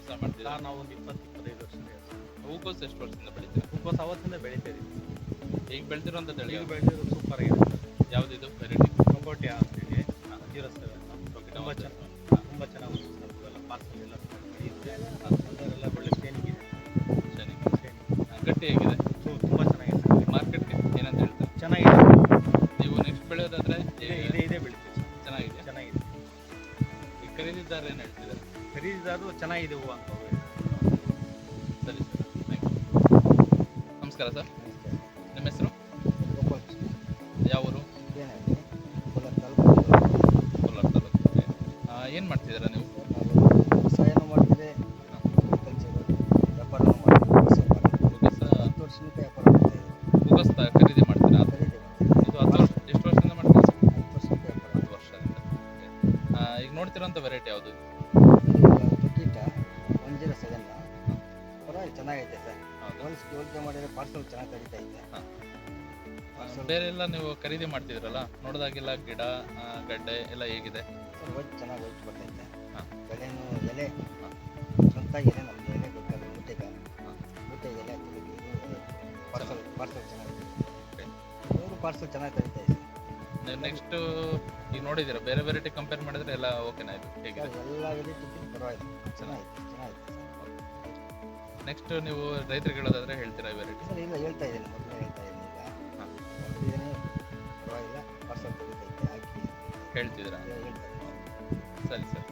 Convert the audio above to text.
ವ್ಯವಸಾಯ ಮಾಡ್ತೀರಾ? ನಾವು ಒಂದು 20-25 ವರ್ಷದಿಂದ ಹೂಕೋಸು ಎಷ್ಟು ವರ್ಷದಿಂದ ಬೆಳಿತೀರಾ? ಹೂಕೋಸು ಅವತ್ತಿಂದ ಬೆಳೀತಾ ಇದೀವಿ. ಈಗ ಬೆಳೆದಿರೋಂಥ ತಳಿ ಈಗ ಯಾವ್ದು? ಬೆಳೆದಿರೋದು ಸೂಪರ್ ಆಗಿದೆ ಸರ್. ಯಾವುದಿದು ವೆರೈಟಿ? ಕಂಬೋಟಿಯಾ ಅಂತೇಳಿ 0-7 ತುಂಬ ಚೆನ್ನಾಗಿ ಸರ್. ಇವೆಲ್ಲ ಪಾರ್ಸಲ್ ಎಲ್ಲ ಅದರೆಲ್ಲ ಒಳ್ಳೆ ಶೇನಿಂಗ್ ಇದೆ. ಗಟ್ಟಿ ಹೇಗಿದೆ? ತುಂಬ ಚೆನ್ನಾಗಿದೆ ಸರ್. ಮಾರ್ಕೆಟ್ಗೆ ಏನಂತ ಹೇಳ್ತಾರೆ? ಚೆನ್ನಾಗಿದೆ. ನೀವು ನೆಕ್ಸ್ಟ್ ಬೆಳೆಯೋದಾದ್ರೆ ಇದೇ ಬೆಳಿತೀವಿ ಸರ್. ಚೆನ್ನಾಗಿದೆ. ಈ ಖರೀದಿದಾರ ಏನು ಹೇಳ್ತಿದ್ದಾರೆ? ಖರೀದಿದಾರರು ಚೆನ್ನಾಗಿದೆ ಹೂವು ಅಂತ ಅವ್ರು ಸರಿ ಸರ್, ಥ್ಯಾಂಕ್ ಯು. ನಮಸ್ಕಾರ ಸರ್, ನಿಮ್ಮ ಹೆಸರು? ಯಾವ ಊರು? ಕೋಲಾರ ತಾಲೂಕು. ಏನು ಮಾಡ್ತಿದ್ದೀರಾ ನೀವು? ವ್ಯವಸಾಯನೂ ಮಾಡ್ತಿದೆ, ಅಗ್ರಿಕಲ್ಚರ್ ವ್ಯಾಪಾರನೂ ಮಾಡ್ತಿದೆ. ವ್ಯಾಪಾರ ಮಾಡ್ತಿದೆ. ಹೂಕೋಸ್ ಖರೀದಿ ಮಾಡ್ತೀರಾ? ಖರೀದಿ ಇದು 10 ವರ್ಷ, ಎಷ್ಟು ವರ್ಷದಿಂದ ಮಾಡ್ತೀರಾ ಸರ್? 10 ವರ್ಷಕ್ಕೆ ವ್ಯಾಪಾರ 10 ವರ್ಷದಿಂದ. ಈಗ ನೋಡ್ತಿರೋಂಥ ವೆರೈಟಿ ಯಾವುದು? ಟಿಕೆಟ 107 ಪರವಾಗಿ ಚೆನ್ನಾಗೈತೆ ಸರ್. ಹೌದಾ? ಹೋಲಿಕೆ ಮಾಡಿದರೆ ಪಾರ್ಸಲ್ ಚೆನ್ನಾಗಿ ಕರೀತಾ ಇದೆ. ಬೇರೆ ಎಲ್ಲ ನೀವು ಖರೀದಿ ಮಾಡ್ತಿದ್ರಲ್ಲ, ನೋಡಿದಾಗೆಲ್ಲ ಗಿಡ ಗಡ್ಡೆ ಎಲ್ಲ ಹೇಗಿದೆ? ಸರ್ ಒಯ್ದು ಚೆನ್ನಾಗಿ ಒಯ್ದು ಬರ್ತೈತೆ. ಹಾಂ. ಎಲೆನೂ ಎಲೆ ಸ್ವಂತ ಎಲೆ ನಮ್ಮದು ಎಲೆ ಬೇಕಾದ್ರೆ ಮೂಟೆ ಎಲೆ ಪಾರ್ಸಲ್ ಚೆನ್ನಾಗಿದೆ. ಇವರು ಪಾರ್ಸಲ್ ಚೆನ್ನಾಗಿ ಕರೀತಾ ಇದೆ. ನೀವು ನೆಕ್ಸ್ಟ್ ಈಗ ನೋಡಿದ್ದೀರಾ ಬೇರೆ ವೆರೈಟಿ ಕಂಪೇರ್ ಮಾಡಿದ್ರೆ ಎಲ್ಲ ಓಕೆನಾ? ಇದು ಹೇಗಿದೆ? ಎಲ್ಲ ವೆರೈಟಿ ಪರವಾಗಿಲ್ಲ, ಚೆನ್ನಾಗಿದೆ ಸರ್. ನೆಕ್ಸ್ಟ್ ನೀವು ರೈತರಿಗೆ ಹೇಳೋದಾದ್ರೆ ಹೇಳ್ತೀರಾ ಈ ವೆರೈಟಿ? ಸರ್ ಇಲ್ಲ ಹೇಳ್ತಾ ಇದ್ದೀನಿ, ಮೊದಲೇ ಹೇಳ್ತಾ ಇದ್ದೀನಿ. ಈಗ ಹಾಂ. ನೋಡ್ತಿದ್ದೀನಿ, ಪರವಾಗಿಲ್ಲ, ಪಾರ್ಸಲ್ ಕರೀತೈತೆ ಹಾಕಿ ಹೇಳ್ತಿದ್ದೀರಾ? ಹೇಳ್ತಾ ಇದ್ದೀನಿ. ಸರಿ ಸರಿ.